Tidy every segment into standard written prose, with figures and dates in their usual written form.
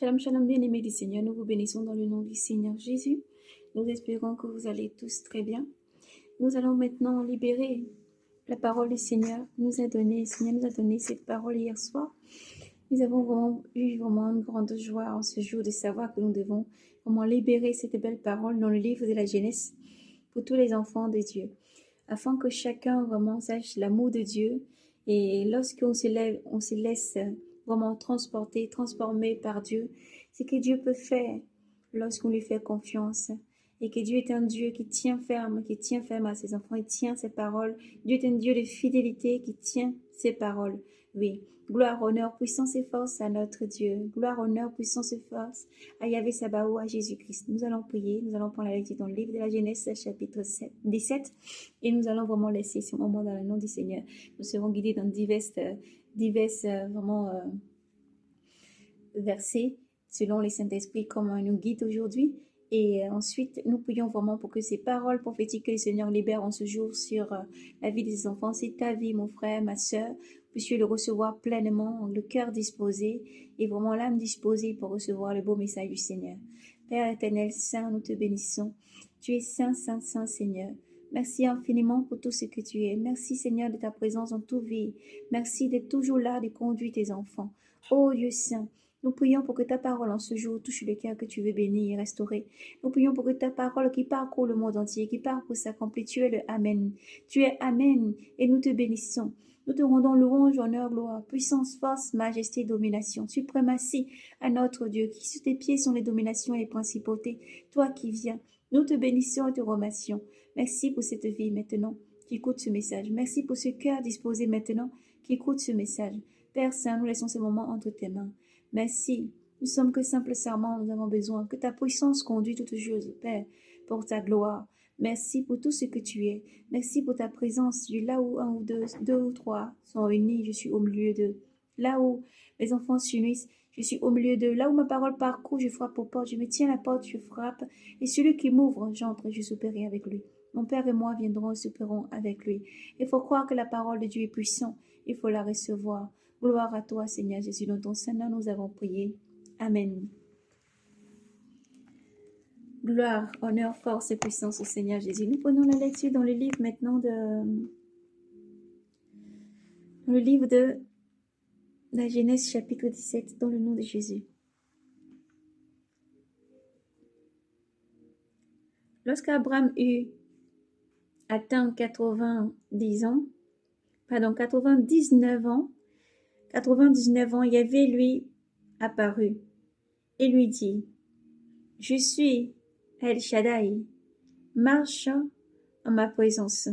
Shalom, shalom, bien-aimés du Seigneur. Nous vous bénissons dans le nom du Seigneur Jésus. Nous espérons que vous allez tous très bien. Nous allons maintenant libérer la parole du Seigneur. Le Seigneur nous a donné cette parole hier soir. Nous avons eu vraiment une grande joie en ce jour de savoir que nous devons vraiment libérer cette belle parole dans le livre de la Genèse pour tous les enfants de Dieu, afin que chacun vraiment sache l'amour de Dieu. Et lorsqu'on se lève, on se laisse vraiment transporter, transformer par Dieu, c'est que Dieu peut faire lorsqu'on lui fait confiance. Et que Dieu est un Dieu qui tient ferme à ses enfants, il tient ses paroles. Dieu est un Dieu de fidélité qui tient ses paroles. Oui, gloire, honneur, puissance et force à notre Dieu. Gloire, honneur, puissance et force à Yahvé Sabaoth, à Jésus-Christ. Nous allons prier, nous allons prendre la lecture dans le livre de la Genèse, chapitre 17, et nous allons vraiment laisser ce moment dans le nom du Seigneur. Nous serons guidés dans divers versets selon les Saint-Esprit, comme nous guide aujourd'hui. Et ensuite, nous prions vraiment pour que ces paroles prophétiques que le Seigneur libère en ce jour sur la vie des enfants, c'est ta vie, mon frère, ma sœur, puisses-tu le recevoir pleinement, le cœur disposé et vraiment l'âme disposée pour recevoir le beau message du Seigneur. Père éternel, Saint, nous te bénissons. Tu es Saint, Saint, Saint, Seigneur. Merci infiniment pour tout ce que tu es. Merci, Seigneur, de ta présence en toute vie. Merci d'être toujours là, de conduire tes enfants. Ô Dieu Saint, nous prions pour que ta parole en ce jour touche le cœur que tu veux bénir et restaurer. Nous prions pour que ta parole qui parcourt le monde entier, qui parcourt s'accomplit. Tu es le Amen. Tu es Amen et nous te bénissons. Nous te rendons louange, honneur, gloire, puissance, force, majesté, domination, suprématie à notre Dieu, qui sous tes pieds sont les dominations et les principautés. Toi qui viens, nous te bénissons et te remercions. Merci pour cette vie maintenant qui écoute ce message. Merci pour ce cœur disposé maintenant qui écoute ce message. Père Saint, nous laissons ce moment entre tes mains. Merci. Nous sommes que simples serments, nous avons besoin que ta puissance conduise toutes choses, Père, pour ta gloire. Merci pour tout ce que tu es. Merci pour ta présence. Là où un ou deux ou trois sont réunis, je suis au milieu d'eux. Là où les enfants s'unissent, je suis au milieu d'eux. Là où ma parole parcourt, je frappe aux portes. Je me tiens à la porte, je frappe. Et celui qui m'ouvre, j'entre et je souperai avec lui. Mon Père et moi viendrons et souperons avec lui. Il faut croire que la parole de Dieu est puissante. Il faut la recevoir. Gloire à toi, Seigneur Jésus. Dans ton Saint-Nom, nous avons prié. Amen. Gloire, honneur, force et puissance au Seigneur Jésus. Nous prenons la lecture dans le livre maintenant de la Genèse chapitre 17 dans le nom de Jésus. Lorsqu'Abraham eut atteint 99 ans, Yahvé lui apparut et lui dit, je suis El Shaddai, marche en ma présence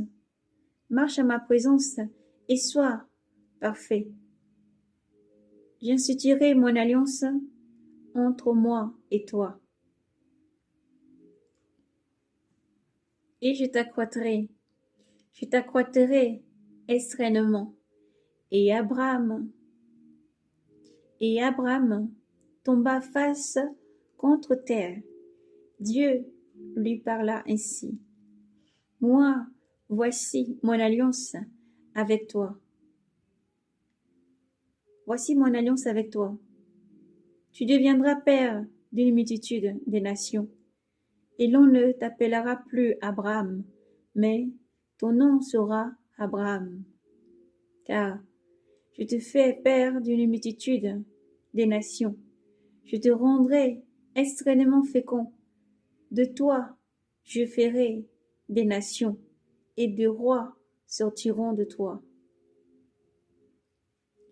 et sois parfait. J'instituerai mon alliance entre moi et toi, et je t'accroîtrai extrêmement. Et Abraham tomba face contre terre. Dieu lui parla ainsi. Moi, voici mon alliance avec toi. Voici mon alliance avec toi. Tu deviendras père d'une multitude de nations, et l'on ne t'appellera plus Abraham, mais ton nom sera Abraham. Car je te fais père d'une multitude des nations. Je te rendrai extrêmement fécond. De toi, je ferai des nations, et des rois sortiront de toi.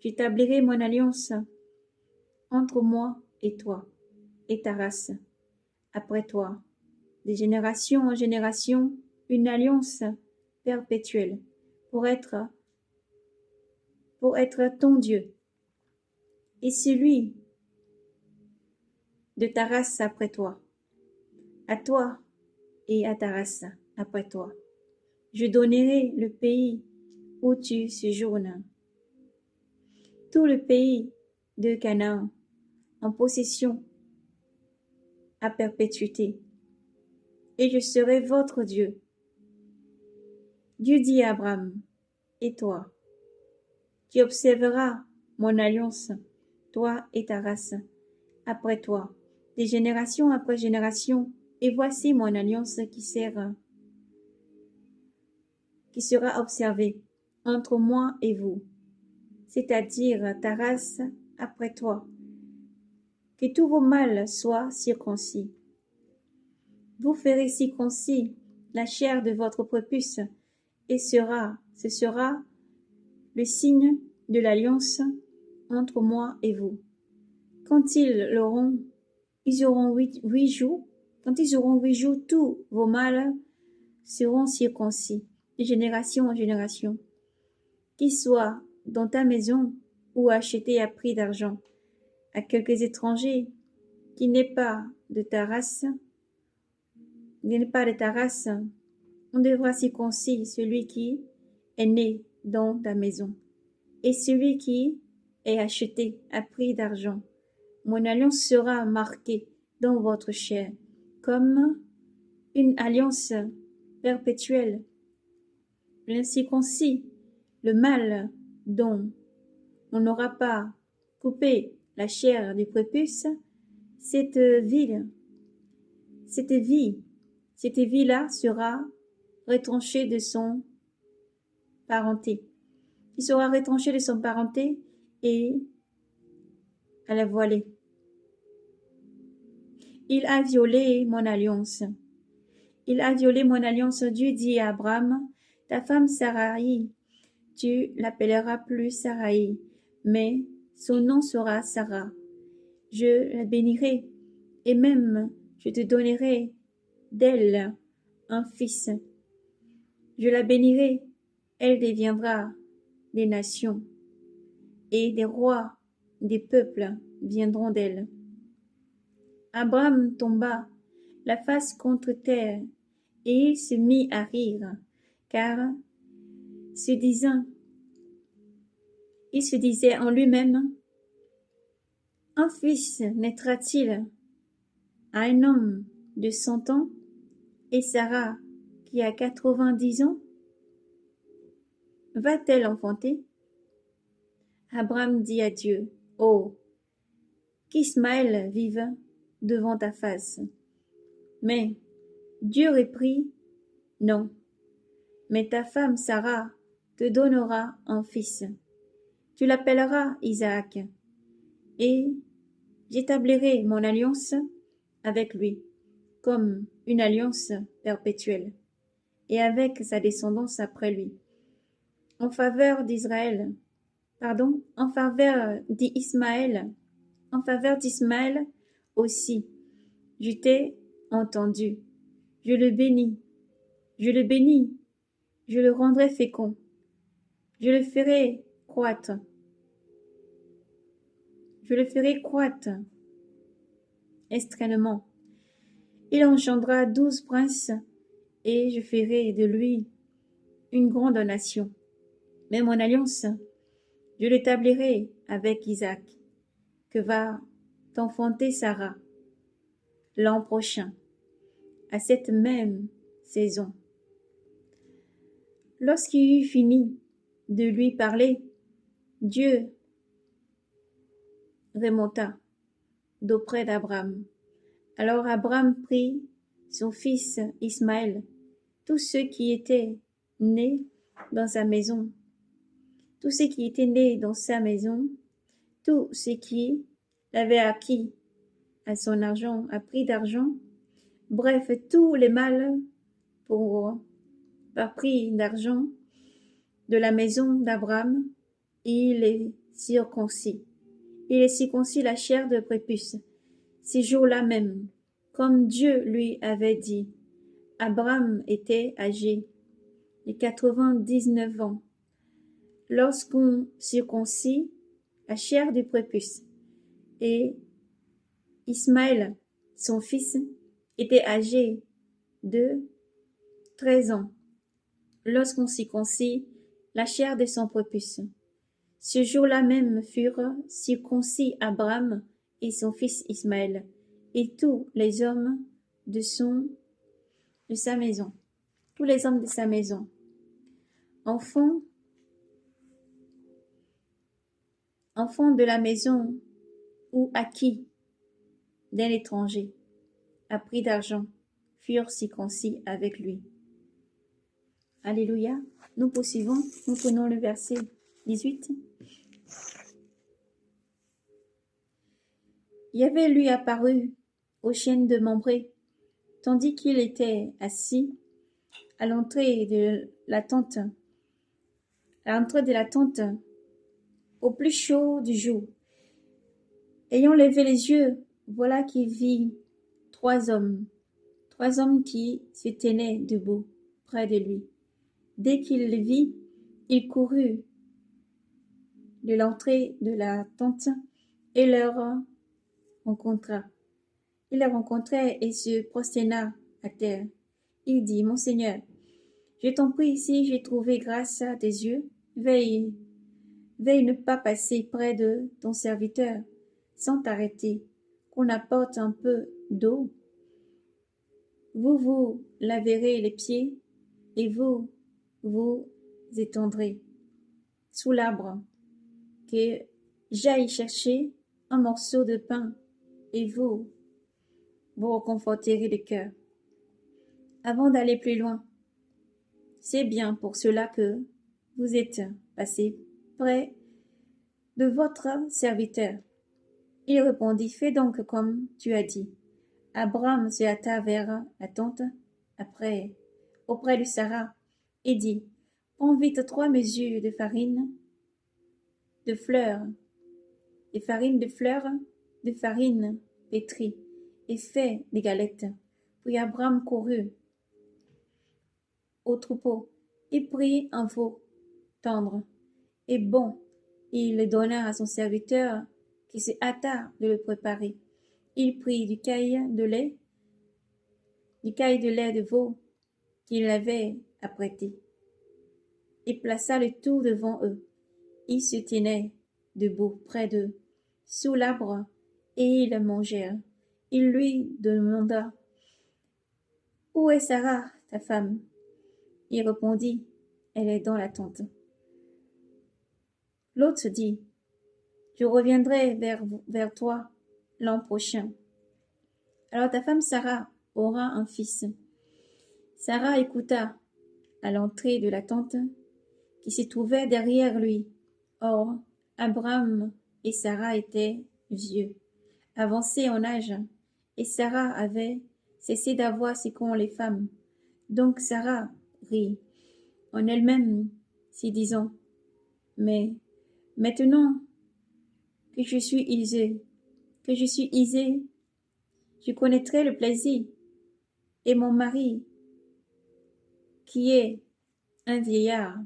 J'établirai mon alliance entre moi et toi, et ta race, après toi, de génération en génération, une alliance perpétuelle, pour être ton Dieu, et celui de ta race après toi, à toi et à ta race après toi. Je donnerai le pays où tu séjournes, tout le pays de Canaan, en possession à perpétuité, et je serai votre Dieu. Dieu dit à Abraham, et toi, tu observeras mon alliance, toi et ta race, après toi, des générations après génération, et voici mon alliance qui sera observée entre moi et vous, c'est-à-dire ta race après toi, que tous vos mâles soient circoncis. Vous ferez circoncis la chair de votre prépuce, et ce sera le signe de l'alliance entre moi et vous. Quand ils auront 8 jours, quand ils auront 8 jours, tous vos mâles seront circoncis, de génération en génération, qu'ils soient dans ta maison ou achetés à prix d'argent, à quelques étrangers qui n'est pas de ta race, on devra circoncis celui qui est né dans ta maison, et celui qui est acheté à prix d'argent. Mon alliance sera marquée dans votre chair, comme une alliance perpétuelle. L'incirconcis, le mâle dont on n'aura pas coupé la chair du prépuce, cette vie-là sera retranchée de son parenté. Il sera retranché de son parenté et à la voilée. Il a violé mon alliance. Il a violé mon alliance. Dieu dit à Abraham, ta femme Sarai, tu l'appelleras plus Sarai, mais son nom sera Sarah. Je la bénirai, et même je te donnerai d'elle un fils. Je la bénirai, elle deviendra des nations, et des rois des peuples viendront d'elle. Abraham tomba la face contre terre, et il se mit à rire, car il se disait en lui-même, un fils naîtra-t-il à un homme de 100 ans, et Sarah, qui a 90 ans, va-t-elle enfanter? Abraham dit à Dieu, oh, qu'Ismaël vive devant ta face. Mais Dieu reprit, non, mais ta femme Sarah te donnera un fils. Tu l'appelleras Isaac, et j'établirai mon alliance avec lui comme une alliance perpétuelle, et avec sa descendance après lui, en faveur d'Ismaël aussi. Je t'ai entendu, je le bénis, je le rendrai fécond, je le ferai croître extrêmement. Il engendra 12 princes, et je ferai de lui une grande nation. Mais mon alliance, je l'établirai avec Isaac, que va t'enfanter Sarah l'an prochain, à cette même saison. Lorsqu'il eut fini de lui parler, Dieu remonta d'auprès d'Abraham. Alors Abraham prit son fils Ismaël, tous ceux qui étaient nés dans sa maison, tous ceux qui l'avaient acquis à prix d'argent, bref, tous les mâles par prix d'argent de la maison d'Abraham, il les circoncis. Il les circoncis la chair de prépuce. Ces jours-là même, comme Dieu lui avait dit, Abraham était âgé de 99 ans lorsqu'on circoncit la chair du prépuce, et Ismaël, son fils, était âgé de 13 ans lorsqu'on circoncit la chair de son prépuce. Ce jour-là même furent circoncis Abraham et son fils Ismaël, et tous les hommes de sa maison, enfants de la maison ou acquis d'un étranger, à prix d'argent, furent circoncis avec lui. Alléluia. Nous poursuivons, nous prenons le verset 18. Yahvé lui apparut aux chaînes de Mambré, tandis qu'il était assis à l'entrée de la tente, au plus chaud du jour. Ayant levé les yeux, voilà qu'il vit trois hommes qui se tenaient debout près de lui. Dès qu'il les vit, il courut de l'entrée de la tente et leur rencontra. Il les rencontra et se prosterna à terre. Il dit, Mon Seigneur, je t'en prie, si j'ai trouvé grâce à tes yeux, veille ne pas passer près de ton serviteur sans t'arrêter, qu'on apporte un peu d'eau. Vous laverez les pieds et vous étendrez sous l'arbre, que j'aille chercher un morceau de pain et vous reconforterez le cœur. Avant d'aller plus loin, c'est bien pour cela que vous êtes passé près de votre serviteur. Il répondit, fais donc comme tu as dit. Abraham se hâta vers la tente auprès de Sarah et dit, prends vite 3 mesures de farine de farine pétrie et fais des galettes. Puis Abraham courut au troupeau et prit un veau tendre et bon, il le donna à son serviteur qui se hâta de le préparer. Il prit du caille de lait de veau qu'il avait apprêté, et plaça le tout devant eux. Ils se tenaient debout près d'eux, sous l'arbre, et ils mangèrent. Il lui demanda, Où est Sarah, ta femme? Il répondit, Elle est dans la tente. L'autre dit, Je reviendrai vers toi l'an prochain. Alors ta femme Sarah aura un fils. Sarah écouta à l'entrée de la tente qui se trouvait derrière lui. Or, Abraham et Sarah étaient vieux, avancés en âge, et Sarah avait cessé d'avoir ce qu'ont les femmes. Donc Sarah rit en elle-même, se disant, Mais maintenant que je suis aisée, je connaîtrai le plaisir, et mon mari, qui est un vieillard,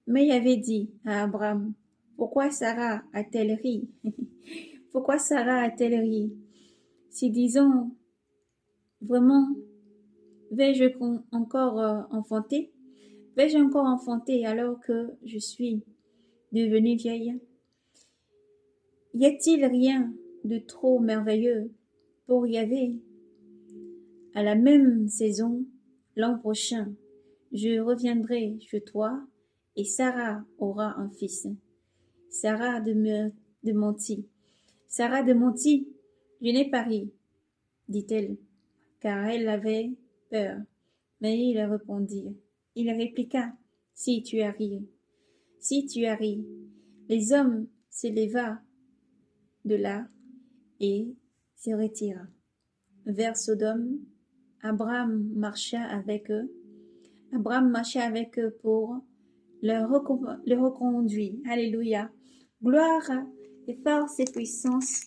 mais il avait dit à Abraham, pourquoi Sarah a-t-elle ri? Pourquoi Sarah a-t-elle ri? Si disons, vraiment, vais-je encore enfanter? Vais-je encore enfanter alors que je suis devenue vieille? Y a-t-il rien de trop merveilleux pour Yahvé? À la même saison, l'an prochain, je reviendrai chez toi et Sarah aura un fils. Sarah démentit. Sarah démentit. Je n'ai pas ri, dit-elle, car elle avait peur. Mais il répondit. Il répliqua, Si tu as ri. Les hommes se leva de là et se retira. Vers Sodome, Abraham marcha avec eux pour le reconduire. Alléluia. Gloire et force et puissance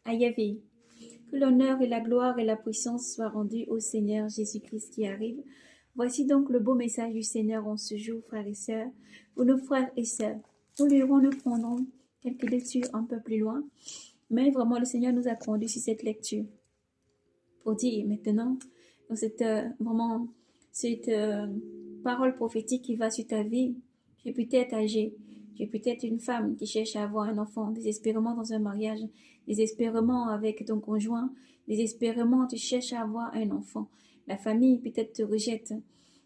à Yahvé. Que l'honneur et la gloire et la puissance soient rendus au Seigneur Jésus-Christ qui arrive. Voici donc le beau message du Seigneur en ce jour, frères et sœurs. Pour nos frères et sœurs, nous prendrons quelques lectures un peu plus loin. Mais vraiment, le Seigneur nous a conduits sur cette lecture. Pour dire maintenant, dans cette parole prophétique qui va sur ta vie, tu es peut-être âgé, tu es peut-être une femme qui cherche à avoir un enfant, désespérément dans un mariage, désespérément avec ton conjoint, désespérément tu cherches à avoir un enfant. La famille peut-être te rejette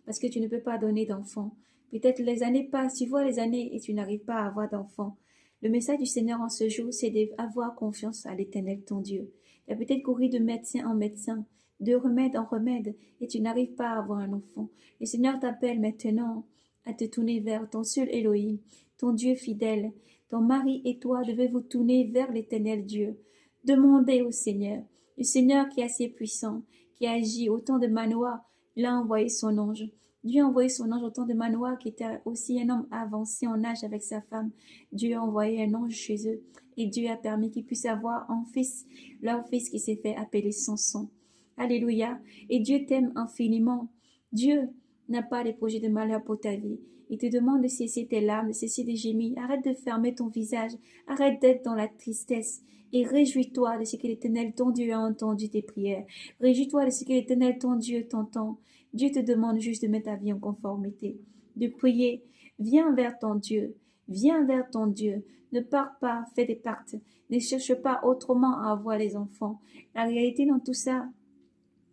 parce que tu ne peux pas donner d'enfant. Peut-être les années passent, tu vois les années et tu n'arrives pas à avoir d'enfant. Le message du Seigneur en ce jour, c'est d'avoir confiance à l'Éternel, ton Dieu. Tu as peut-être couru de médecin en médecin, de remède en remède, et tu n'arrives pas à avoir un enfant. Le Seigneur t'appelle maintenant à te tourner vers ton seul Elohim, ton Dieu fidèle. Ton mari et toi devez vous tourner vers l'Éternel Dieu. Demandez au Seigneur, le Seigneur qui est assez puissant, qui agit au temps de Manoah, il a envoyé son ange. Dieu a envoyé son ange au temps de Manoah, qui était aussi un homme avancé en âge avec sa femme. Dieu a envoyé un ange chez eux et Dieu a permis qu'ils puissent avoir un fils, leur fils qui s'est fait appeler Samson. Alléluia. Et Dieu t'aime infiniment. Dieu n'a pas des projets de malheur pour ta vie. Il te demande de cesser tes larmes, de cesser de gémir. Arrête de fermer ton visage. Arrête d'être dans la tristesse. Et réjouis-toi de ce que l'Éternel, ton Dieu, a entendu tes prières. Réjouis-toi de ce que l'Éternel, ton Dieu, t'entend. Dieu te demande juste de mettre ta vie en conformité, de prier. Viens vers ton Dieu. Viens vers ton Dieu. Ne pars pas, fais des pactes. Ne cherche pas autrement à avoir les enfants. La réalité dans tout ça,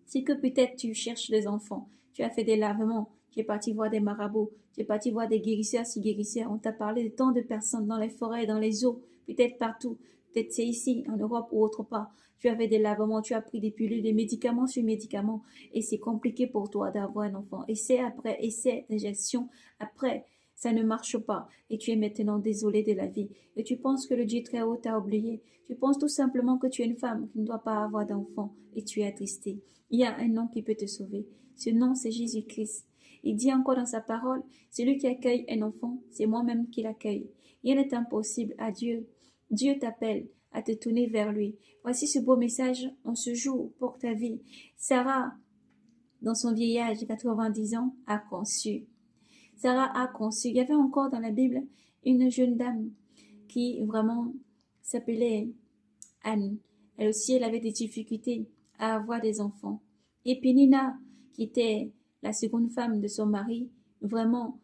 c'est que peut-être tu cherches des enfants. Tu as fait des lavements. Tu es parti voir des marabouts. Tu es parti voir des guérisseurs, si guérisseurs. On t'a parlé de tant de personnes dans les forêts, dans les eaux, peut-être partout. Peut-être c'est ici, en Europe ou autre part. Tu avais des lavements, tu as pris des pilules, des médicaments sur médicaments. Et c'est compliqué pour toi d'avoir un enfant. Essaie après, essaie d'injection après. Ça ne marche pas. Et tu es maintenant désolé de la vie. Et tu penses que le Dieu très haut t'a oublié. Tu penses tout simplement que tu es une femme qui ne doit pas avoir d'enfant. Et tu es attristé. Il y a un nom qui peut te sauver. Ce nom, c'est Jésus-Christ. Il dit encore dans sa parole, celui qui accueille un enfant, c'est moi-même qui l'accueille. Rien n'est impossible à Dieu. Dieu t'appelle à te tourner vers lui. Voici ce beau message en ce jour pour ta vie. Sarah, dans son vieillage, 90 ans, a conçu. Sarah a conçu. Il y avait encore dans la Bible une jeune dame qui vraiment s'appelait Anne. Elle aussi, elle avait des difficultés à avoir des enfants. Et Pénina, qui était la seconde femme de son mari, vraiment,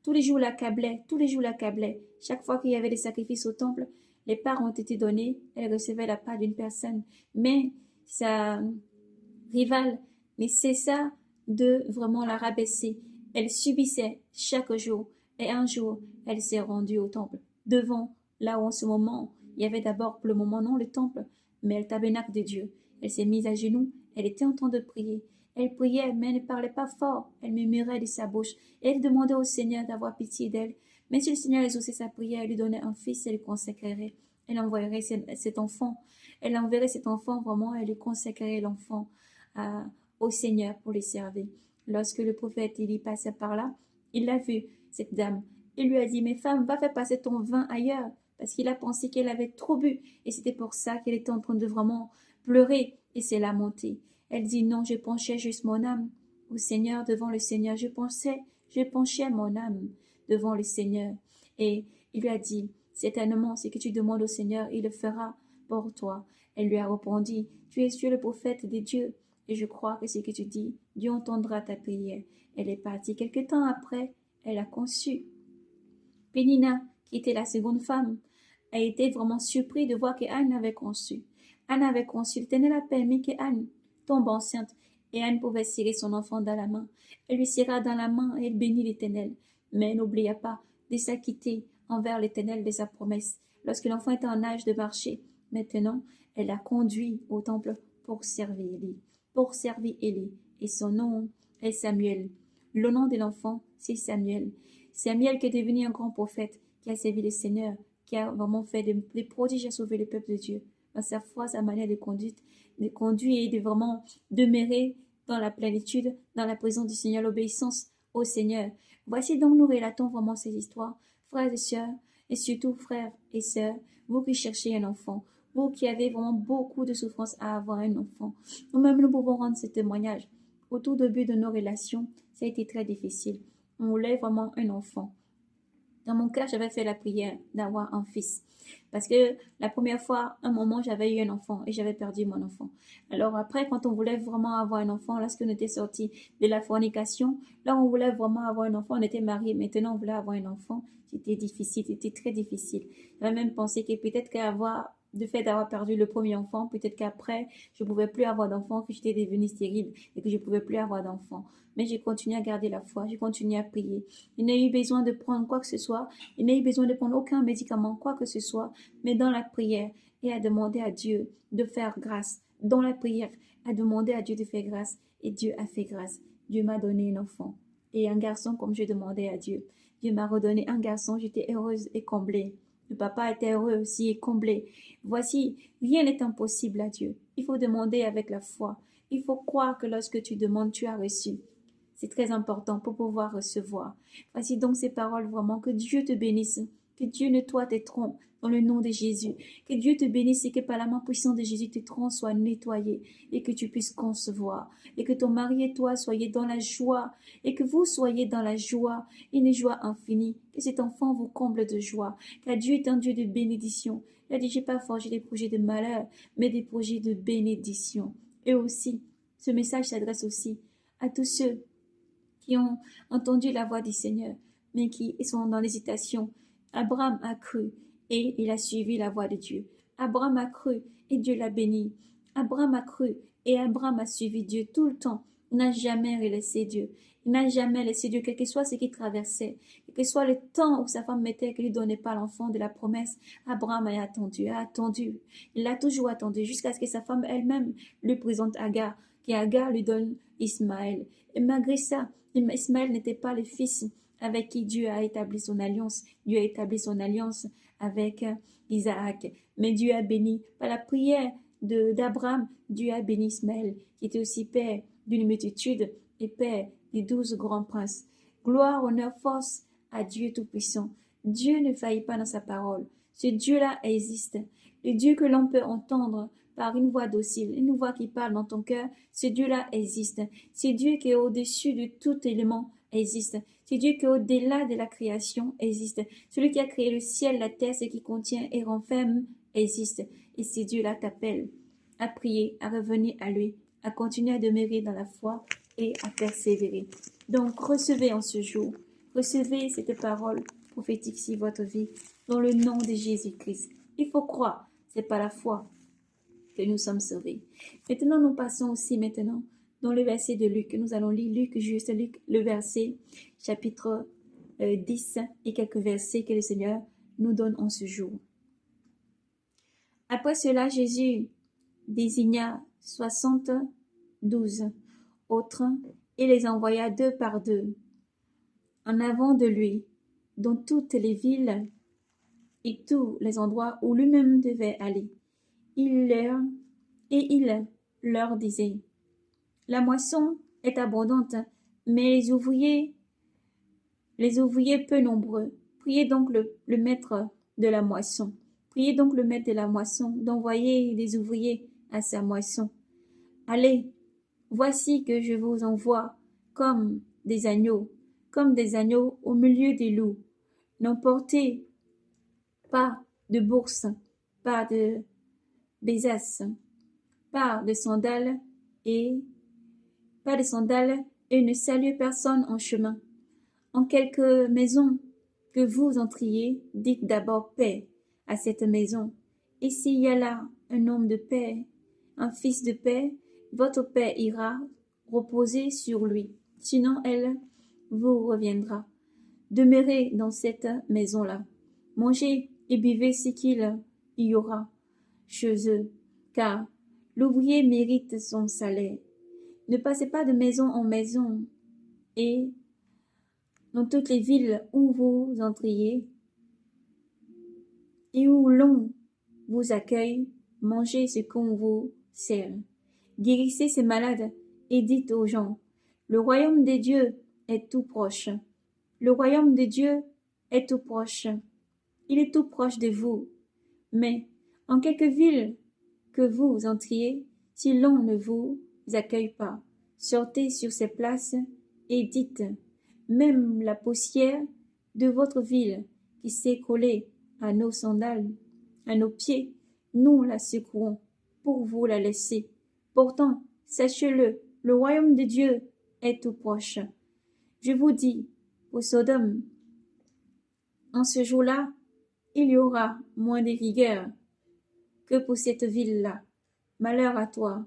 tous les jours l'accablait, tous les jours l'accablait. Chaque fois qu'il y avait des sacrifices au temple, les parts ont été données, elle recevait la part d'une personne. Mais sa rivale ne cessa de vraiment la rabaisser. Elle subissait chaque jour. Et un jour, elle s'est rendue au temple, devant, là où en ce moment, il y avait d'abord pour le moment non le temple, mais le tabernacle de Dieu. Elle s'est mise à genoux, elle était en train de prier. Elle priait, mais elle ne parlait pas fort, elle murmurait de sa bouche. Et elle demandait au Seigneur d'avoir pitié d'elle. Mais si le Seigneur exauçait sa prière, elle lui donnait un fils, elle le consacrerait. Elle enverrait cet enfant. Elle enverrait cet enfant vraiment, elle lui consacrerait l'enfant au Seigneur pour le servir. Lorsque le prophète Élie passait par là, il a vu cette dame. Il lui a dit, mais femme, va faire passer ton vin ailleurs, parce qu'il a pensé qu'elle avait trop bu, et c'était pour ça qu'elle était en train de vraiment pleurer et s'est lamentée. Elle dit, non, je penchais juste mon âme au Seigneur, devant le Seigneur. Je penchais mon âme devant le Seigneur. Et il lui a dit, certainement, ce que tu demandes au Seigneur, il le fera pour toi. Elle lui a répondu, tu es le prophète de Dieu, et je crois que ce que tu dis, Dieu entendra ta prière. Elle est partie. Quelque temps après, elle a conçu. Pénina, qui était la seconde femme, a été vraiment surpris de voir que Anne avait conçu. Anne avait conçu. L'Éternel a permis que Anne tombe enceinte, et Anne pouvait serrer son enfant dans la main. Elle lui serra dans la main et elle bénit l'Éternel. Mais elle n'oublia pas de s'acquitter envers l'Éternel de sa promesse. Lorsque l'enfant était en âge de marcher, maintenant, elle l'a conduit au temple pour servir Élie. Et son nom est Samuel. Le nom de l'enfant, c'est Samuel. Samuel qui est devenu un grand prophète, qui a servi le Seigneur, qui a vraiment fait des prodiges à sauver le peuple de Dieu. Dans sa foi, sa manière de conduire et de vraiment demeurer dans la plénitude, dans la présence du Seigneur, l'obéissance au Seigneur. Voici donc nous relatons vraiment ces histoires, frères et sœurs, et surtout frères et sœurs, vous qui cherchez un enfant, vous qui avez vraiment beaucoup de souffrance à avoir un enfant. Nous-mêmes, nous pouvons rendre ce témoignage. Au tout début de nos relations, ça a été très difficile. On voulait vraiment un enfant. Dans mon cœur, j'avais fait la prière d'avoir un fils. Parce que la première fois, un moment, j'avais eu un enfant et j'avais perdu mon enfant. Alors après, quand on voulait vraiment avoir un enfant, lorsqu'on était sorti de la fornication, là, on voulait vraiment avoir un enfant, on était mariés. Maintenant, on voulait avoir un enfant. C'était difficile, c'était très difficile. J'avais même pensé que peut-être qu'avoir de fait d'avoir perdu le premier enfant. Peut-être qu'après, je ne pouvais plus avoir d'enfant, que j'étais devenue stérile et que je ne pouvais plus avoir d'enfant. Mais j'ai continué à garder la foi, j'ai continué à prier. Il n'a eu besoin de prendre quoi que ce soit, il n'a eu besoin de prendre aucun médicament, quoi que ce soit, mais dans la prière et à demander à Dieu de faire grâce. Dans la prière, à demander à Dieu de faire grâce. Et Dieu a fait grâce. Dieu m'a donné un enfant et un garçon comme je demandais à Dieu. Dieu m'a redonné un garçon, j'étais heureuse et comblée. Le papa était heureux aussi et comblé. Voici, rien n'est impossible à Dieu. Il faut demander avec la foi. Il faut croire que lorsque tu demandes, tu as reçu. C'est très important pour pouvoir recevoir. Voici donc ces paroles vraiment. Que Dieu te bénisse. Que Dieu nettoie tes troncs dans le nom de Jésus. Que Dieu te bénisse et que par la main puissante de Jésus, tes troncs soient nettoyés et que tu puisses concevoir. Et que ton mari et toi soyez dans la joie et que vous soyez dans la joie, une joie infinie. Que cet enfant vous comble de joie. Car Dieu est un Dieu de bénédiction. Il a dit, j'ai pas forgé des projets de malheur, mais des projets de bénédiction. Et aussi, ce message s'adresse aussi à tous ceux qui ont entendu la voix du Seigneur, mais qui sont dans l'hésitation. Abraham a cru et il a suivi la voix de Dieu. Abraham a cru et Dieu l'a béni. Abraham a cru et Abraham a suivi Dieu tout le temps. Il n'a jamais laissé Dieu. Il n'a jamais laissé Dieu, quel que soit ce qu'il traversait, quel que soit le temps où sa femme mettait qu'il ne lui donnait pas l'enfant de la promesse. Abraham a attendu. Il a toujours attendu jusqu'à ce que sa femme elle-même lui présente Agar, et Agar lui donne Ismaël. Et malgré ça, Ismaël n'était pas le fils avec qui Dieu a établi son alliance. Dieu a établi son alliance avec Isaac. Mais Dieu a béni par la prière d'Abraham. Dieu a béni Ismaël, qui était aussi père d'une multitude et père des 12 grands princes. Gloire, honneur, force à Dieu Tout-Puissant. Dieu ne faillit pas dans sa parole. Ce Dieu-là existe. Le Dieu que l'on peut entendre par une voix docile, une voix qui parle dans ton cœur, ce Dieu-là existe. Ce Dieu qui est au-dessus de tout élément existe. Ce Dieu qui est au-delà de la création existe. Celui qui a créé le ciel, la terre, ce qui contient et renferme existe. Et ce Dieu-là t'appelle à prier, à revenir à lui, à continuer à demeurer dans la foi et à persévérer. Donc, recevez en ce jour, recevez cette parole prophétique sur votre vie, dans le nom de Jésus-Christ. Il faut croire, c'est par la foi que nous sommes sauvés. Maintenant, nous passons aussi maintenant dans le verset de Luc. Nous allons lire Luc, le verset, chapitre 10 et quelques versets que le Seigneur nous donne en ce jour. Après cela, Jésus désigna 72 autres et les envoya 2 par 2 en avant de lui dans toutes les villes et tous les endroits où lui-même devait aller. Il leur disait, la moisson est abondante, mais les ouvriers peu nombreux. Priez donc le maître de la moisson. Priez donc le maître de la moisson d'envoyer des ouvriers à sa moisson. Allez, voici que je vous envoie comme des agneaux au milieu des loups. N'emportez pas de bourse, pas de besace, pas de sandales et ne saluez personne en chemin. En quelque maison que vous entriez, dites d'abord paix à cette maison. Et s'il y a là un homme de paix, un fils de paix, votre paix ira reposer sur lui. Sinon, elle vous reviendra. Demeurez dans cette maison-là. Mangez et buvez ce qu'il y aura chez eux, car l'ouvrier mérite son salaire. Ne passez pas de maison en maison, et dans toutes les villes où vous entriez et où l'on vous accueille, mangez ce qu'on vous sert. Guérissez ces malades et dites aux gens, le royaume des dieux est tout proche. Le royaume de Dieu est tout proche. Il est tout proche de vous. Mais en quelque ville que vous entriez, si l'on ne vous accueille pas, sortez sur ces places et dites, même la poussière de votre ville qui s'est collée à nos sandales, à nos pieds, nous la secouons pour vous la laisser. Pourtant, sachez-le, le royaume de Dieu est tout proche. Je vous dis, pour Sodome, en ce jour-là, il y aura moins de rigueur que que pour cette ville-là. Malheur à toi.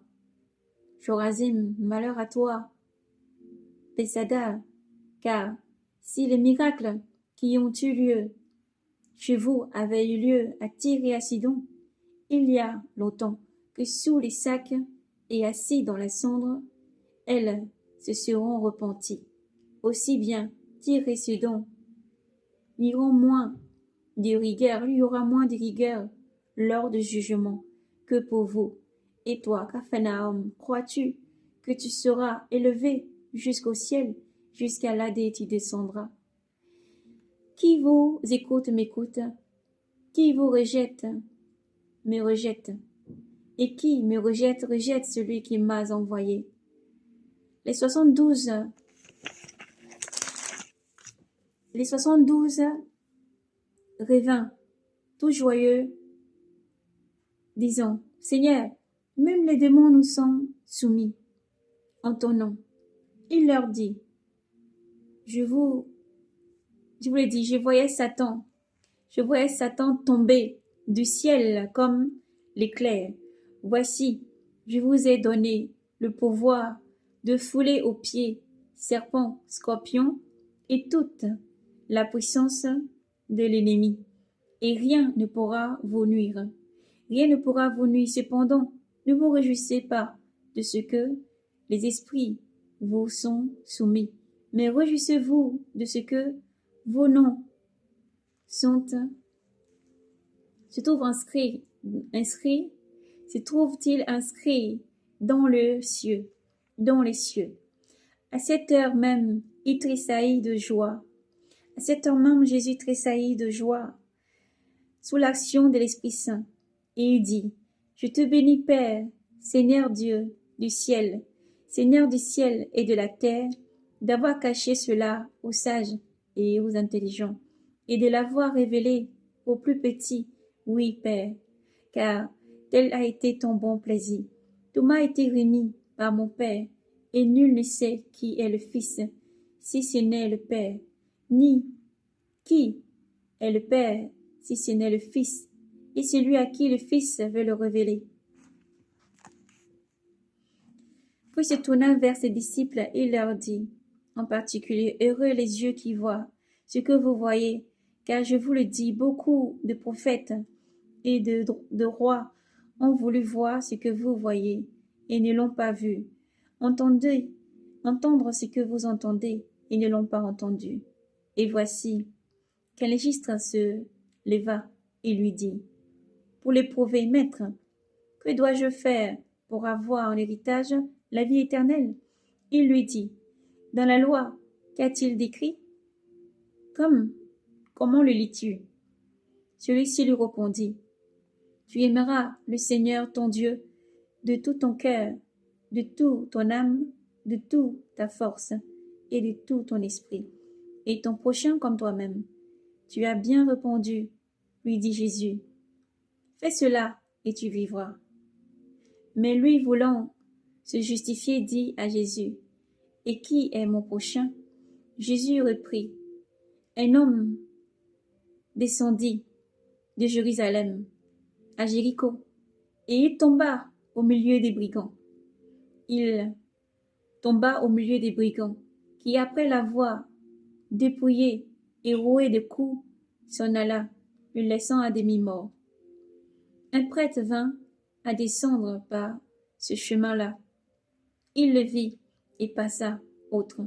Chorazim, malheur à toi. Bethsaida, car si les miracles qui ont eu lieu chez vous avaient eu lieu à Tyr et à Sidon, il y a longtemps que sous les sacs et assis dans la cendre, elles se seront repenties. Aussi bien Tyr et Sidon n'iront moins de rigueur, il y aura moins de rigueur lors du jugement que pour vous. Et toi, Capharnaüm, crois-tu que tu seras élevé jusqu'au ciel, jusqu'à là où tu descendras? Qui vous écoute m'écoute, qui vous rejette me rejette, et qui me rejette rejette celui qui m'a envoyé. Les 72 revint, tout joyeux, disant, Seigneur, même les démons nous sont soumis en ton nom. Il leur dit, je vous l'ai dit, je voyais Satan tomber du ciel comme l'éclair. Voici, je vous ai donné le pouvoir de fouler aux pieds serpents, scorpions et toute la puissance de l'ennemi, et rien ne pourra vous nuire. Rien ne pourra vous nuire. Cependant, ne vous réjouissez pas de ce que les esprits vous sont soumis, mais réjouissez-vous de ce que vos noms se trouvent-ils inscrits dans les cieux. À cette heure même, il tressaillit de joie. À cette heure même, Jésus tressaillit de joie sous l'action de l'Esprit Saint. Et il dit, je te bénis, Père, Seigneur Dieu du ciel, Seigneur du ciel et de la terre, d'avoir caché cela aux sages et aux intelligents, et de l'avoir révélé aux plus petits. Oui, Père, car tel a été ton bon plaisir. Tout m'a été remis par mon Père, et nul ne sait qui est le Fils, si ce n'est le Père, ni qui est le Père, si ce n'est le Fils, et celui à qui le Fils veut le révéler. Puis se tournant vers ses disciples, il leur dit, en particulier, heureux les yeux qui voient ce que vous voyez, car je vous le dis, beaucoup de prophètes et de rois ont voulu voir ce que vous voyez, et ne l'ont pas vu. Entendre ce que vous entendez, et ne l'ont pas entendu. Et voici qu'un légistre se leva et lui dit, pour l'éprouver, Maître, que dois-je faire pour avoir en héritage la vie éternelle? Il lui dit, dans la loi, qu'a-t-il décrit? Comment le lis-tu? Celui-ci lui répondit, tu aimeras le Seigneur ton Dieu de tout ton cœur, de toute ton âme, de toute ta force et de tout ton esprit, et ton prochain comme toi-même. Tu as bien répondu, lui dit Jésus. Fais cela et tu vivras. Mais lui, voulant se justifier, dit à Jésus, et qui est mon prochain? Jésus reprit, un homme descendit de Jérusalem à Jéricho, et il tomba au milieu des brigands. Qui après l'avoir dépouillé et roué de coups, s'en alla, le laissant à demi-mort. Un prêtre vint à descendre par ce chemin-là. Il le vit et passa autre.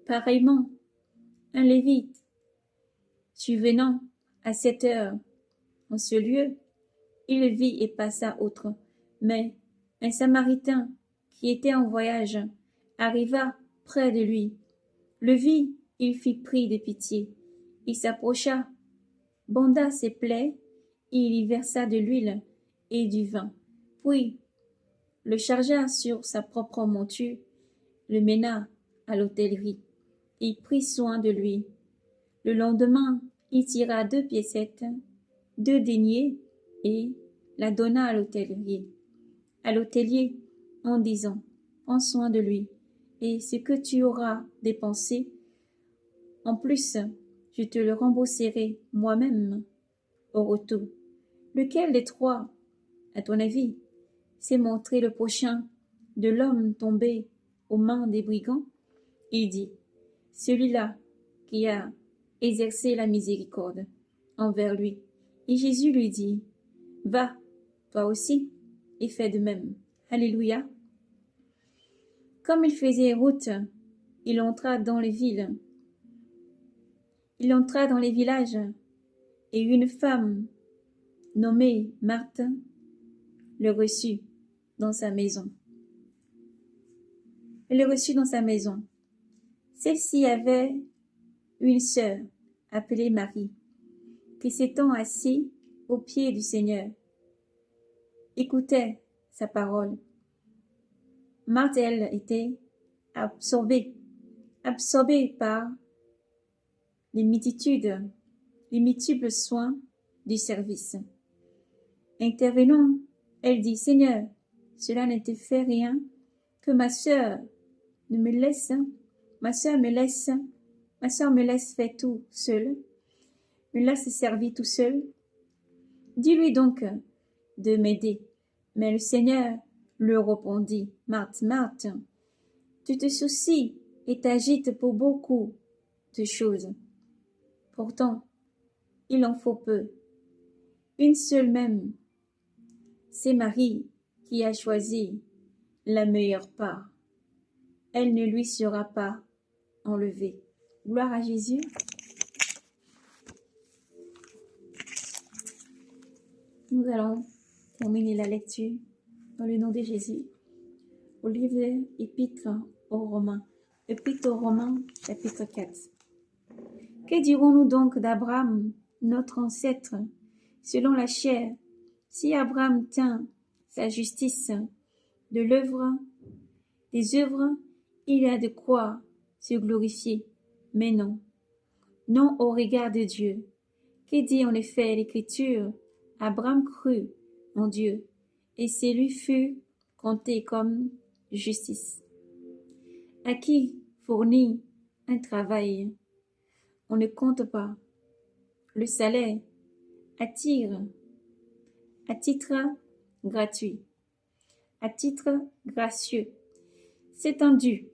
Pareillement, un lévite, survenant à cette heure en ce lieu, il le vit et passa autre. Mais un Samaritain qui était en voyage arriva près de lui, le vit, il fit pris de pitié, il s'approcha, banda ses plaies, il y versa de l'huile et du vin, puis le chargea sur sa propre monture, le mena à l'hôtellerie, et prit soin de lui. Le lendemain, il tira 2 piécettes, 2 deniers, et la donna à l'hôtelier, en disant, prends soin de lui, et ce que tu auras dépensé, en plus, je te le rembourserai moi-même au retour. Lequel des 3 À ton avis, c'est montrer le prochain de l'homme tombé aux mains des brigands? Il dit, celui-là qui a exercé la miséricorde envers lui. Et Jésus lui dit, va, toi aussi, et fais de même. Alléluia. Comme il faisait route, il entra dans les villes. Il entra dans les villages, et une femme nommée Marthe le reçut dans sa maison. Elle le reçut dans sa maison. Celle-ci avait une sœur appelée Marie, qui s'étant assise aux pieds du Seigneur, écoutait sa parole. Marthe, elle, était absorbée par les multiples soins du service. Intervenant, elle dit, Seigneur, cela ne te fait rien que ma sœur me laisse faire tout seule, me laisse servir tout seul. Dis-lui donc de m'aider. Mais le Seigneur lui répondit, Marthe, Marthe, tu te soucies et t'agites pour beaucoup de choses. Pourtant, il en faut peu. Une seule même. C'est Marie qui a choisi la meilleure part. Elle ne lui sera pas enlevée. Gloire à Jésus. Nous allons terminer la lecture dans le nom de Jésus au livre Épître aux Romains. Épître aux Romains, chapitre 4. Que dirons-nous donc d'Abraham, notre ancêtre, selon la chair, si Abraham tint sa justice de l'œuvre, des œuvres, il a de quoi se glorifier, mais non, non au regard de Dieu. Que dit en effet l'Écriture? Abraham crut en Dieu, et c'est lui fut compté comme justice. À qui fournit un travail, on ne compte pas. Le salaire attire à titre gratuit, à titre gracieux. C'est un dû.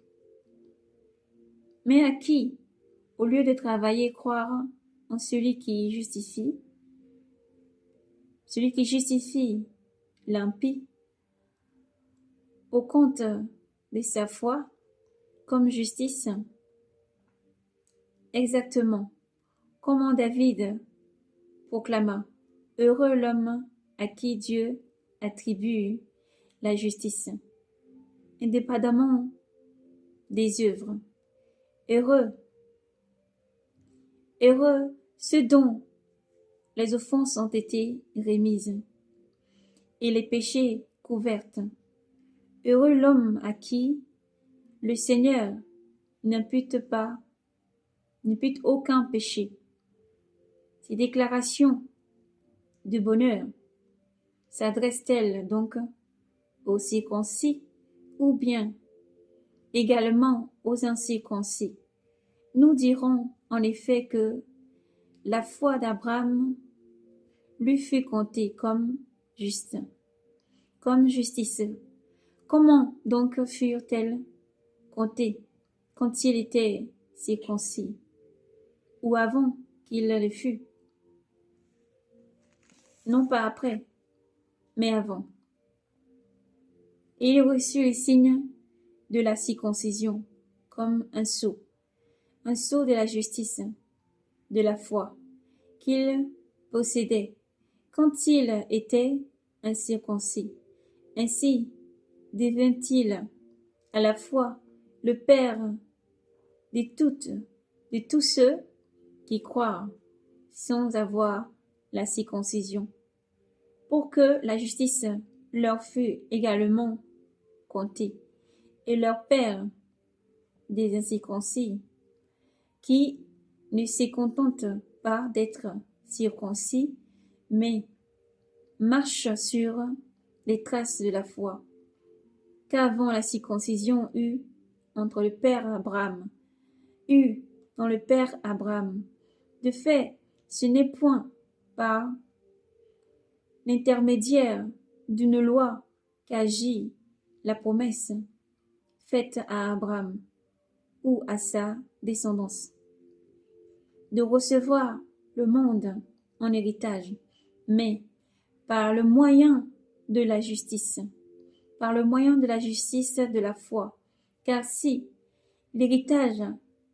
Mais à qui, au lieu de travailler, croire en celui qui justifie l'impie, au compte de sa foi, comme justice, exactement, comment David proclama, heureux l'homme à qui Dieu attribue la justice, indépendamment des œuvres. Heureux ceux dont les offenses ont été remises et les péchés couverts. Heureux l'homme à qui le Seigneur n'impute aucun péché. Ces déclarations de bonheur s'adressent-elles donc aux circoncis ou bien également aux incirconcis? Nous dirons en effet que la foi d'Abraham lui fut comptée comme juste, comme justice. Comment donc furent-elles comptées quand il était circoncis, ou avant qu'il le fût? Non pas après, mais avant. Et il reçut les signes de la circoncision comme un sceau de la justice, de la foi, qu'il possédait quand il était incirconcis. Ainsi devint-il à la fois le Père de tous ceux qui croient sans avoir la circoncision, pour que la justice leur fût également comptée, et leur Père des incirconcis, qui ne se contentent pas d'être circoncis, mais marchent sur les traces de la foi, qu'avant la circoncision eut dans le Père Abraham. De fait, ce n'est point par l'intermédiaire d'une loi qu'agit la promesse faite à Abraham ou à sa descendance, de recevoir le monde en héritage, mais par le moyen de la justice, par le moyen de la justice de la foi. Car si l'héritage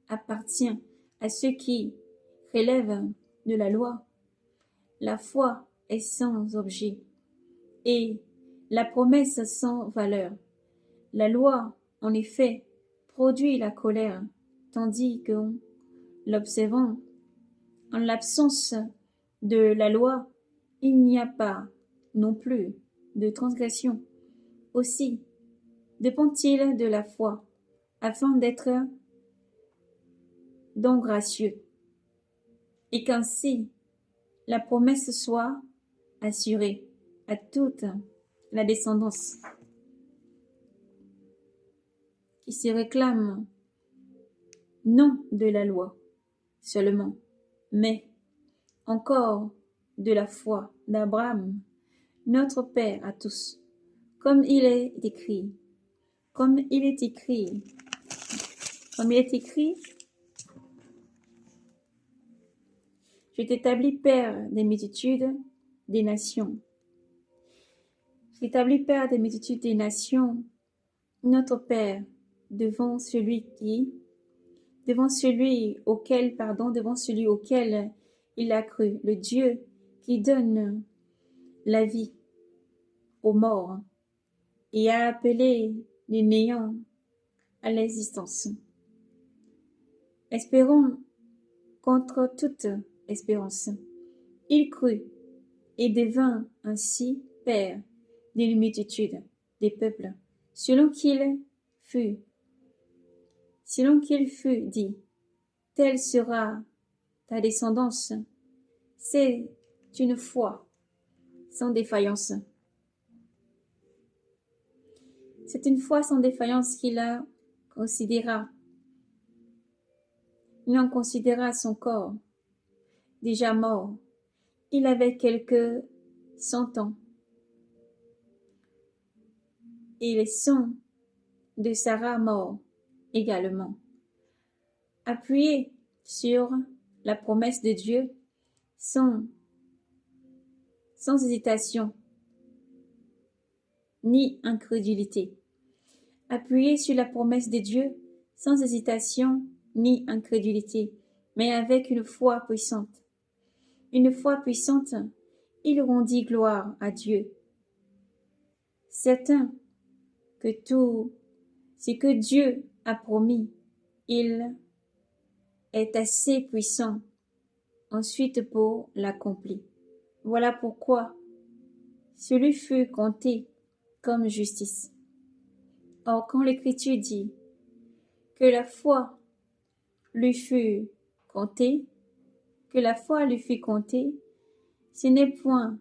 appartient à ceux qui relèvent de la foi est sans objet et la promesse sans valeur. La loi, en effet, produit la colère, tandis qu'en l'observant, en l'absence de la loi, il n'y a pas non plus de transgression. Aussi dépend-il de la foi, afin d'être donc gracieux, et qu'ainsi la promesse soit assurée à toute la descendance qui se réclame non de la loi seulement, mais encore de la foi d'Abraham, notre Père à tous, comme il est écrit, comme il est écrit, je t'établis Père des multitudes des nations. Je t'établis Père des multitudes des nations, notre Père, devant celui auquel il a cru, le Dieu qui donne la vie aux morts et a appelé les néants à l'existence. Espérons contre toute espérance. Il crut et devint ainsi Père d'une multitude des peuples, selon qu'il fut dit, telle sera ta descendance. C'est une foi sans défaillance. C'est une foi sans défaillance qu'il en considéra son corps, déjà mort. Il avait quelques 100 ans. Et les sons de Sarah mort également. Appuyé sur la promesse de Dieu, sans hésitation ni incrédulité. Appuyé sur la promesse de Dieu, sans hésitation ni incrédulité, mais avec une foi puissante. Une foi puissante, il rendit gloire à Dieu, certain que tout ce que Dieu a promis, il est assez puissant ensuite pour l'accomplir. Voilà pourquoi celui fut compté comme justice. Or, quand l'Écriture dit que la foi lui fut comptée, ce n'est point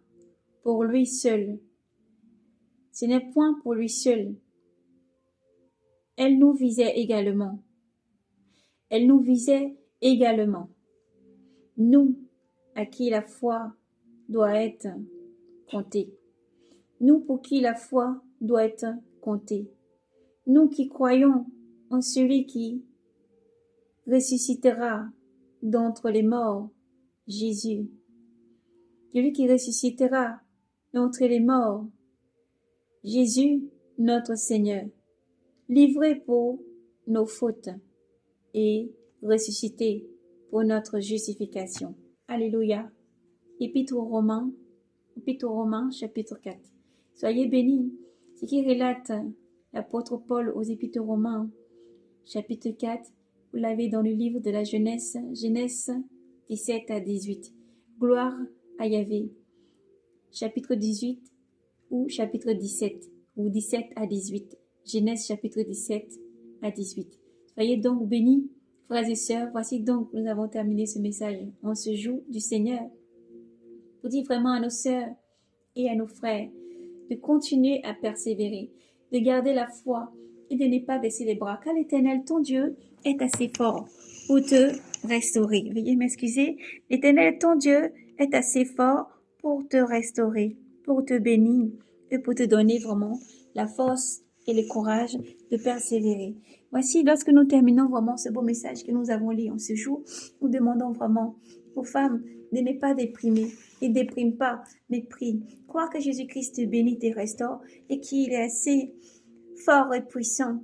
pour lui seul. Elle nous visait également. Nous, à qui la foi doit être comptée. Nous pour qui la foi doit être comptée. Nous qui croyons en celui qui ressuscitera d'entre les morts, Jésus. Celui qui ressuscitera d'entre les morts, Jésus, notre Seigneur, livré pour nos fautes et ressuscité pour notre justification. Alléluia. Épître aux Romains, chapitre 4. Soyez bénis. Ce qui relate l'apôtre Paul aux Épîtres aux Romains, chapitre 4, vous l'avez dans le livre de la Genèse 17 à 18. Gloire à Yahvé, chapitre 18 ou chapitre 17, ou 17 à 18. Genèse chapitre 17 à 18. Soyez donc bénis, frères et sœurs. Voici donc, nous avons terminé ce message en ce jour du Seigneur. Pour dire vraiment à nos sœurs et à nos frères de continuer à persévérer, de garder la foi et de ne pas baisser les bras, car l'Éternel, ton Dieu, est assez fort pour te restaurer. Veuillez m'excuser. L'Éternel, ton Dieu, est assez fort pour te restaurer, pour te bénir et pour te donner vraiment la force et le courage de persévérer. Voici, lorsque nous terminons vraiment ce beau message que nous avons lu en ce jour, nous demandons vraiment aux femmes de ne pas déprimer. Ne déprime pas, mais prie. Crois que Jésus-Christ te bénit, te restaure et qu'il est assez fort et puissant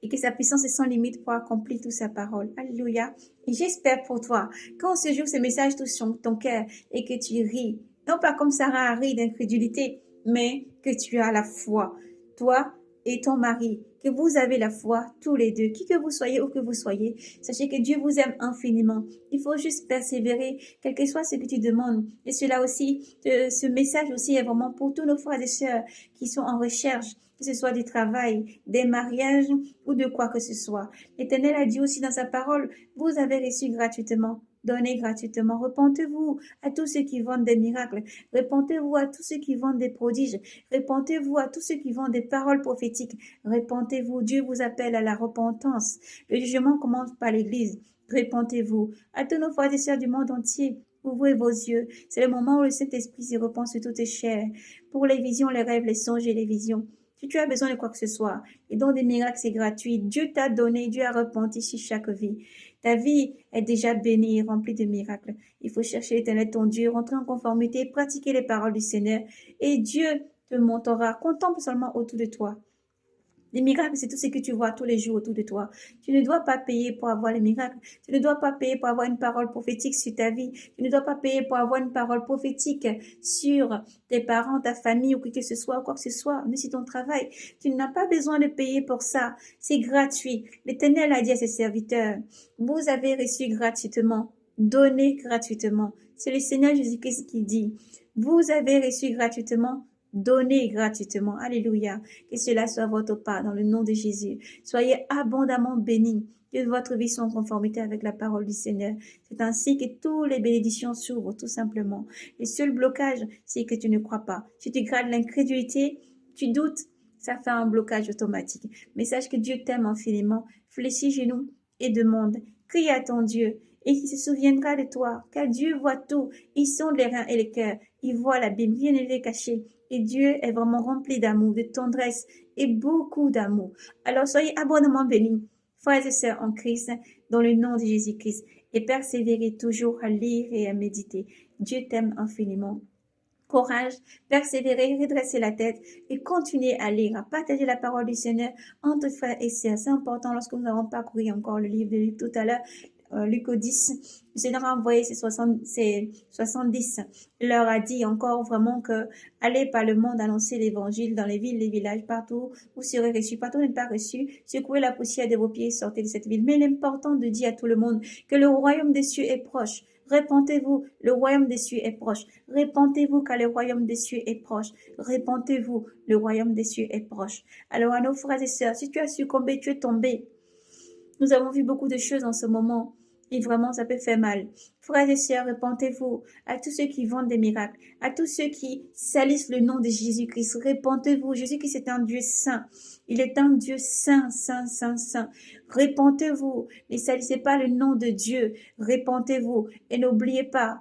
et que sa puissance est sans limite pour accomplir toute sa parole. Alléluia. Et j'espère pour toi, quand ce jour, ce message touche ton cœur et que tu ris, non pas comme Sarah rit d'incrédulité, mais que tu as la foi. Toi et ton mari, que vous avez la foi, tous les deux, qui que vous soyez, où que vous soyez, sachez que Dieu vous aime infiniment. Il faut juste persévérer, quel que soit ce que tu demandes. Et cela aussi, ce message aussi est vraiment pour tous nos frères et sœurs qui sont en recherche, que ce soit du travail, des mariages ou de quoi que ce soit. L'Éternel a dit aussi dans sa parole, vous avez reçu gratuitement. Donnez gratuitement. Repentez-vous à tous ceux qui vendent des miracles. Repentez-vous à tous ceux qui vendent des prodiges. Repentez-vous à tous ceux qui vendent des paroles prophétiques. Repentez-vous. Dieu vous appelle à la repentance. Le jugement commence par l'Église. Repentez-vous. À tous nos frères et sœurs du monde entier, ouvrez vos yeux. C'est le moment où le Saint-Esprit se repent sur toutes chairs. Pour les visions, les rêves, les songes et les visions. Si tu as besoin de quoi que ce soit, et dont des miracles, c'est gratuit. Dieu t'a donné, Dieu a repenti sur chaque vie. Ta vie est déjà bénie et remplie de miracles. Il faut chercher l'Éternel ton Dieu, rentrer en conformité, pratiquer les paroles du Seigneur, et Dieu te montrera. Contemple seulement autour de toi. Les miracles, c'est tout ce que tu vois tous les jours autour de toi. Tu ne dois pas payer pour avoir les miracles. Tu ne dois pas payer pour avoir une parole prophétique sur ta vie. Tu ne dois pas payer pour avoir une parole prophétique sur tes parents, ta famille ou quoi que ce soit, mais sur ton travail. Tu n'as pas besoin de payer pour ça. C'est gratuit. L'Éternel a dit à ses serviteurs, vous avez reçu gratuitement. Donnez gratuitement. C'est le Seigneur Jésus-Christ qui dit, vous avez reçu gratuitement. Donnez gratuitement. Alléluia. Que cela soit votre part dans le nom de Jésus. Soyez abondamment bénis. Que votre vie soit en conformité avec la parole du Seigneur. C'est ainsi que toutes les bénédictions s'ouvrent tout simplement. Le seul blocage, c'est que tu ne crois pas. Si tu gardes l'incrédulité, tu doutes, ça fait un blocage automatique. Mais sache que Dieu t'aime infiniment. Fléchis genoux et demande. Crie à ton Dieu et il se souviendra de toi. Car Dieu voit tout. Il sonde les reins et les cœurs. Il voit l'abîme. Rien ne l'est caché. Et Dieu est vraiment rempli d'amour, de tendresse et beaucoup d'amour. Alors soyez abondamment bénis, frères et sœurs en Christ, dans le nom de Jésus-Christ, et persévérez toujours à lire et à méditer. Dieu t'aime infiniment. Courage, persévérez, redressez la tête et continuez à lire, à partager la parole du Seigneur entre frères et sœurs. C'est important lorsque nous avons parcouru encore le livre de Luc tout à l'heure. Luc 10, le Seigneur a envoyé ses 70. Il leur a dit encore vraiment que allez par le monde annoncer l'évangile dans les villes, les villages, partout, vous serez reçus, partout où vous n'êtes pas reçus, secouez la poussière de vos pieds, sortez de cette ville. Mais l'important de dire à tout le monde que le royaume des cieux est proche. Répentez-vous, le royaume des cieux est proche. Répentez-vous car le royaume des cieux est proche. Répentez-vous, le royaume des cieux est proche. Alors à nos frères et sœurs, si tu as succombé, tu es tombé. Nous avons vu beaucoup de choses en ce moment. Et vraiment, ça peut faire mal. Frères et sœurs, répentez-vous à tous ceux qui vendent des miracles, à tous ceux qui salissent le nom de Jésus-Christ. Répentez-vous. Jésus-Christ est un Dieu saint. Il est un Dieu saint, saint, saint, saint. Répentez-vous. Ne salissez pas le nom de Dieu. Répentez-vous. Et n'oubliez pas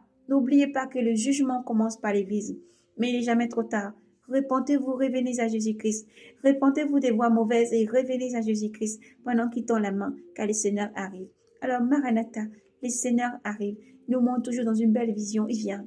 que le jugement commence par l'Église. Mais il n'est jamais trop tard. Répentez-vous, revenez à Jésus-Christ. Répentez-vous des voies mauvaises et revenez à Jésus-Christ pendant qu'il tend la main, car le Seigneur arrive. Alors, Maranatha, le Seigneur arrive. Il nous montre toujours dans une belle vision. Il vient.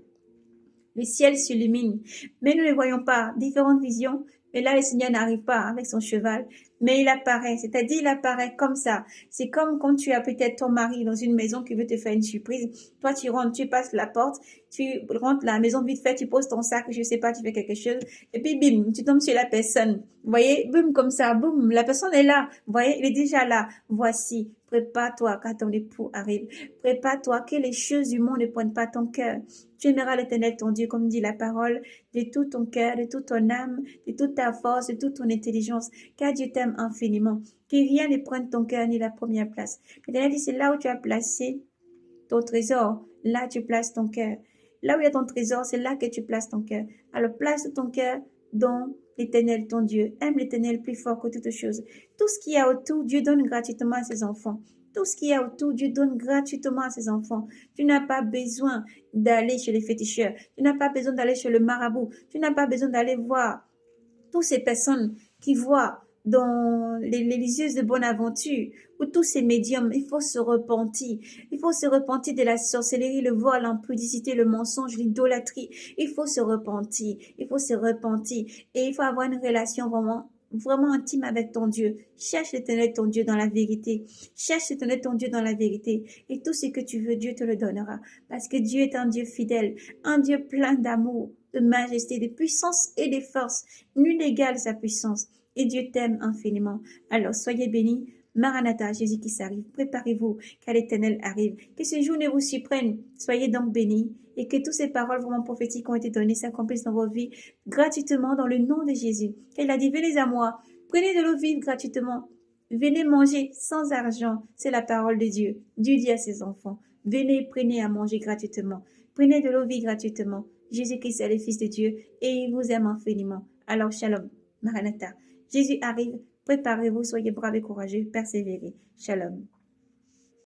Le ciel s'illumine, mais nous ne voyons pas. Différentes visions. Mais là, le Seigneur n'arrive pas avec son cheval, mais il apparaît. C'est-à-dire, il apparaît comme ça. C'est comme quand tu as peut-être ton mari dans une maison qui veut te faire une surprise. Toi, tu rentres, tu passes la porte, tu rentres la maison vite fait, tu poses ton sac, je sais pas, tu fais quelque chose. Et puis, bim, tu tombes sur la personne. Vous voyez, boum, comme ça, boum, la personne est là. Vous voyez, il est déjà là. Voici. Prépare-toi quand ton époux arrive. Prépare-toi que les choses du monde ne prennent pas ton cœur. Tu aimeras l'Éternel ton Dieu, comme dit la parole, de tout ton cœur, de toute ton âme, de toute ta force, de toute ton intelligence, car Dieu t'aime infiniment. Que rien ne prenne ton cœur ni la première place. L'Éternel dit, c'est là où tu as placé ton trésor, là tu places ton cœur. Là où il y a ton trésor, c'est là que tu places ton cœur. Alors place ton cœur dans l'Éternel ton Dieu. Aime l'Éternel plus fort que toutes choses. Tout ce qu'il y a autour, Dieu donne gratuitement à ses enfants. Tout ce qu'il y a autour, Dieu donne gratuitement à ses enfants. Tu n'as pas besoin d'aller chez les féticheurs. Tu n'as pas besoin d'aller chez le marabout. Tu n'as pas besoin d'aller voir toutes ces personnes qui voient dans les lieuses de Bonaventure, ou tous ces médiums, il faut se repentir. Il faut se repentir de la sorcellerie, le vol, l'impudicité, le mensonge, l'idolâtrie. Il faut se repentir. Il faut se repentir. Et il faut avoir une relation vraiment intime avec ton Dieu. Cherche l'Éternel ton Dieu dans la vérité. Cherche l'Éternel ton Dieu dans la vérité. Et tout ce que tu veux, Dieu te le donnera. Parce que Dieu est un Dieu fidèle, un Dieu plein d'amour, de majesté, de puissance et de force. Nul n'égale sa puissance. Et Dieu t'aime infiniment. Alors, soyez bénis. Maranatha, Jésus-Christ arrive. Préparez-vous, car l'Éternel arrive. Que ce jour ne vous surprenne. Soyez donc bénis. Et que toutes ces paroles vraiment prophétiques ont été données s'accomplissent dans vos vies gratuitement dans le nom de Jésus. Car il a dit, venez à moi. Prenez de l'eau vive gratuitement. Venez manger sans argent. C'est la parole de Dieu. Dieu dit à ses enfants, venez, prenez à manger gratuitement. Prenez de l'eau vive gratuitement. Jésus-Christ est le Fils de Dieu et il vous aime infiniment. Alors, shalom. Maranatha. Jésus arrive. Préparez-vous, soyez braves et courageux, persévérez. Shalom.